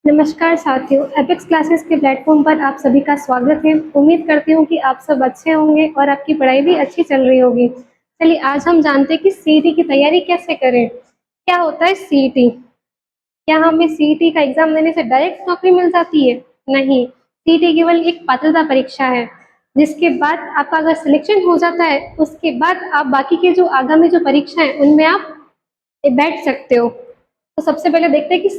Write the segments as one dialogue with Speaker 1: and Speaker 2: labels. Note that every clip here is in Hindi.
Speaker 1: नमस्कार साथियों, एपिक्स क्लासेस के प्लेटफॉर्म पर आप सभी का स्वागत है। उम्मीद करती हूँ कि आप सब अच्छे होंगे और आपकी पढ़ाई भी अच्छी चल रही होगी। चलिए आज हम जानते हैं कि सीईटी की तैयारी कैसे करें। क्या होता है सीईटी? क्या हमें सीईटी का एग्जाम देने से डायरेक्ट नौकरी मिल जाती है? नहीं, सीईटी केवल एक पात्रता परीक्षा है, जिसके बाद आपका अगर सिलेक्शन हो जाता है उसके बाद आप बाकी के जो आगामी जो परीक्षा है उनमें आप बैठ सकते हो। तो सबसे पहले देखते हैं कि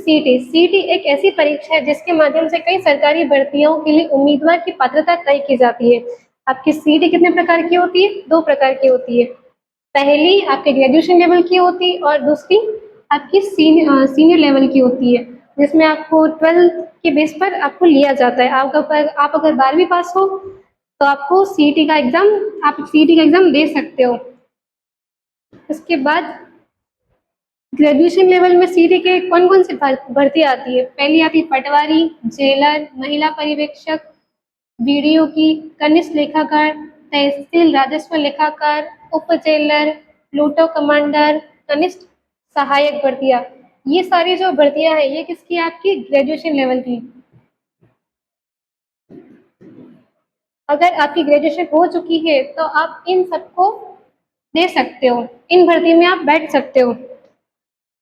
Speaker 1: सीईटी एक ऐसी परीक्षा है जिसके माध्यम से कई सरकारी भर्तियों के लिए उम्मीदवार की पात्रता तय की जाती है। आपकी सीईटी कितने प्रकार की होती है? 2 प्रकार की होती है। पहली आपके ग्रेजुएशन लेवल की होती है और दूसरी आपकी सीनियर लेवल की होती है, जिसमें आपको 12th के बेस पर आपको लिया जाता है। आप अगर 12वीं पास हो तो आपको सीईटी का एग्जाम आप सीईटी का एग्जाम दे सकते हो। उसके बाद ग्रेजुएशन लेवल में सीईटी के कौन कौन सी भर्ती आती है? पहली आती है पटवारी, जेलर, महिला पर्यवेक्षक, बीडीओ की, कनिष्ठ लेखाकार, तहसील राजस्व लेखाकार, उप जेलर, लूटो कमांडर, कनिष्ठ सहायक भर्तियां। ये सारी जो भर्तियां हैं ये किसकी? आपकी ग्रेजुएशन लेवल की। अगर आपकी ग्रेजुएशन हो चुकी है तो आप इन सबको दे सकते हो, इन भर्ती में आप बैठ सकते हो।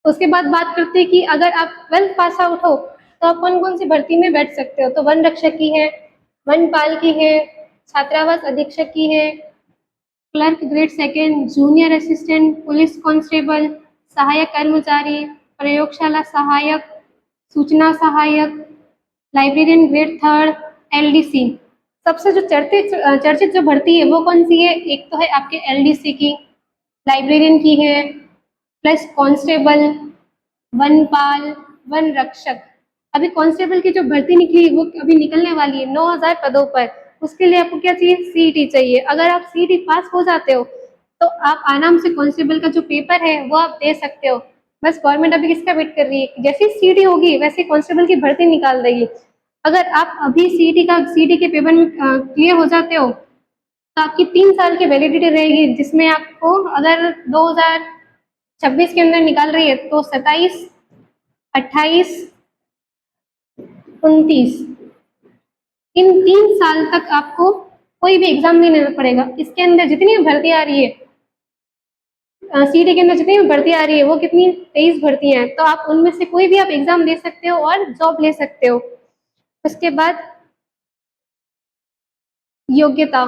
Speaker 1: उसके बाद बात करते हैं कि अगर आप 12th पास आउट हो तो आप कौन कौन सी भर्ती में बैठ सकते हो। तो वन रक्षक की है, वनपाल की है, छात्रावास अधीक्षक की है, clerk grade second, junior assistant, police constable, सहायक कर्मचारी, प्रयोगशाला सहायक, सूचना सहायक, लाइब्रेरियन ग्रेड थर्ड, एलडीसी। सबसे जो चर्चित जो भर्ती है वो कौन सी है? एक तो है आपके एलडीसी की, लाइब्रेरियन की है, प्लस कांस्टेबल, वनपाल, वन रक्षक। अभी कांस्टेबल की जो भर्ती निकली वो अभी निकलने वाली है 9000 पदों पर। उसके लिए आपको क्या चाहिए? सीईटी चाहिए। अगर आप सीईटी पास हो जाते हो तो आप आराम से कांस्टेबल का जो पेपर है वो आप दे सकते हो। बस गवर्नमेंट अभी किसका वेट कर रही है? जैसे सीईटी होगी वैसे कांस्टेबल की भर्ती निकाल देगी। अगर आप अभी सीईटी के पेपर में क्लियर हो जाते हो तो आपकी 3 साल की वैलिडिटी रहेगी, जिसमें आपको अगर 2026 के अंदर निकाल रही है तो 27, 28, 29, इन 3 साल तक आपको कोई भी एग्जाम नहीं देना पड़ेगा। इसके अंदर जितनी भी भर्ती आ रही है सीईटी के अंदर जितनी भी भर्ती आ रही है वो कितनी 23 भर्तियां हैं, तो आप उनमें से कोई भी आप एग्जाम दे सकते हो और जॉब ले सकते हो। उसके बाद योग्यता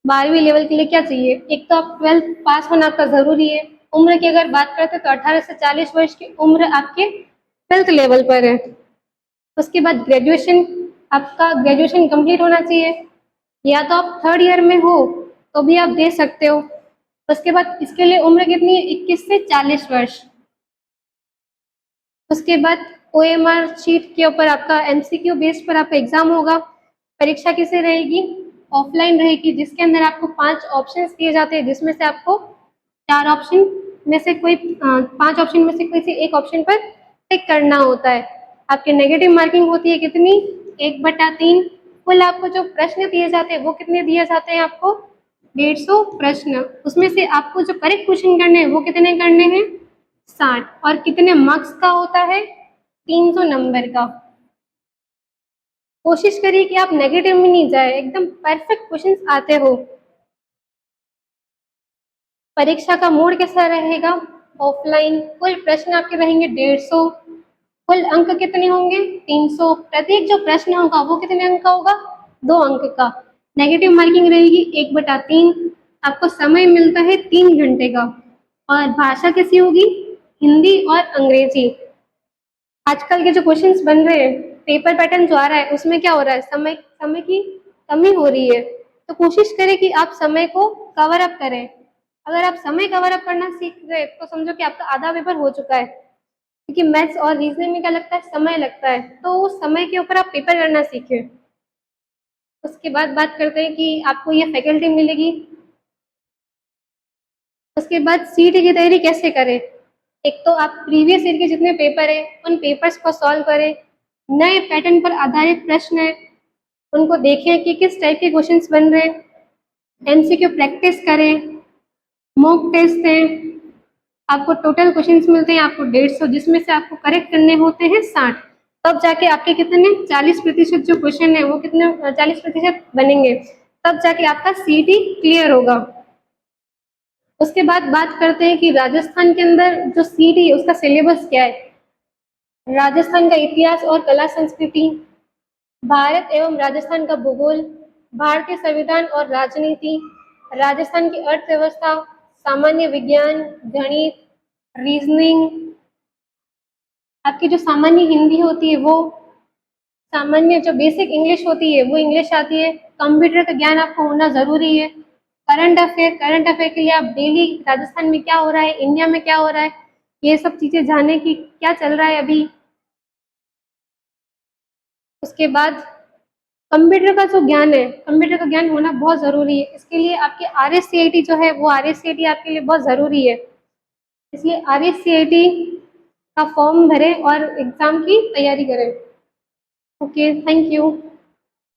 Speaker 1: 12वीं लेवल के लिए क्या चाहिए? एक तो आप 12th पास होना आपका जरूरी है। उम्र की अगर बात करते हैं तो 18 से 40 वर्ष की उम्र आपके 12th लेवल पर है। उसके बाद ग्रेजुएशन, आपका ग्रेजुएशन कंप्लीट होना चाहिए, या तो आप 3rd ईयर में हो तो भी आप दे सकते हो। उसके बाद इसके लिए उम्र कितनी है? 21 से 40 वर्ष। उसके बाद ओएमआर शीट के ऊपर आपका एमसीक्यू बेस पर आपका एग्जाम होगा। परीक्षा किसे रहेगी? ऑफलाइन रहेगी, जिसके अंदर आपको 5 ऑप्शंस दिए जाते हैं, जिसमें से आपको 4 ऑप्शन में से कोई 5 ऑप्शन में से किसी एक ऑप्शन पर टिक करना होता है। आपके नेगेटिव मार्किंग होती है कितनी? 1/3। कुल आपको जो प्रश्न दिए जाते हैं वो कितने दिए जाते हैं? आपको 150 प्रश्न। उसमें से आपको जो करेक्ट क्वेश्चन करने हैं वो कितने करने हैं? 60। और कितने मार्क्स का होता है? 300 नंबर का। कोशिश करिए कि आप नेगेटिव में नहीं जाए, एकदम परफेक्ट क्वेश्चंस आते हो। परीक्षा का मोड कैसा रहेगा? ऑफलाइन। कुल प्रश्न आपके रहेंगे 150। कुल अंक कितने होंगे? 300। प्रत्येक जो प्रश्न होगा वो कितने अंक का होगा? 2 अंक का। नेगेटिव मार्किंग रहेगी 1/3। आपको समय मिलता है 3 घंटे का। और भाषा कैसी होगी? हिंदी और अंग्रेजी। आजकल के जो क्वेश्चंस बन रहे हैं, पेपर पैटर्न जो आ रहा है उसमें क्या हो रहा है? समय की कमी हो रही है। तो कोशिश करें कि आप समय को कवर अप करें। अगर आप समय कवर अप करना सीख गए तो समझो कि आपका आधा पेपर हो चुका है, क्योंकि मैथ्स और रीजनिंग में क्या लगता है? समय लगता है। तो उस समय के ऊपर आप पेपर करना सीखें। उसके बाद बात करते हैं कि आपको ये फैकल्टी मिलेगी। उसके बाद सीईटी की तैयारी कैसे करें? एक तो आप प्रीवियस ईयर के जितने पेपर है उन पेपर्स को सॉल्व करें। नए पैटर्न पर आधारित प्रश्न है उनको देखें कि किस टाइप के क्वेश्चंस बन रहे हैं। एमसीक्यू प्रैक्टिस करें, मॉक टेस्ट दें। आपको टोटल क्वेश्चंस मिलते हैं आपको 150, जिसमें से आपको करेक्ट करने होते हैं 60। तब जाके आपके कितने 40% जो क्वेश्चन है वो कितने 40% बनेंगे, तब जाके आपका सीईटी क्लियर होगा। उसके बाद बात करते हैं कि राजस्थान के अंदर जो सीईटी है उसका सिलेबस क्या है। राजस्थान का इतिहास और कला संस्कृति, भारत एवं राजस्थान का भूगोल, भारतीय संविधान और राजनीति, राजस्थान की अर्थव्यवस्था, सामान्य विज्ञान, गणित, रीजनिंग, आपकी जो सामान्य हिंदी होती है वो, सामान्य जो बेसिक इंग्लिश होती है वो इंग्लिश आती है, कंप्यूटर का ज्ञान आपको होना ज़रूरी है, करंट अफेयर के लिए आप डेली राजस्थान में क्या हो रहा है, इंडिया में क्या हो रहा है, ये सब चीज़ें जानने की क्या चल रहा है अभी। उसके बाद कंप्यूटर का जो ज्ञान है, कंप्यूटर का ज्ञान होना बहुत ज़रूरी है। इसके लिए आपके RSCIT जो है वो RSCIT आपके लिए बहुत ज़रूरी है। इसलिए RSCIT का फॉर्म भरें और एग्ज़ाम की तैयारी करें। Okay, thank you.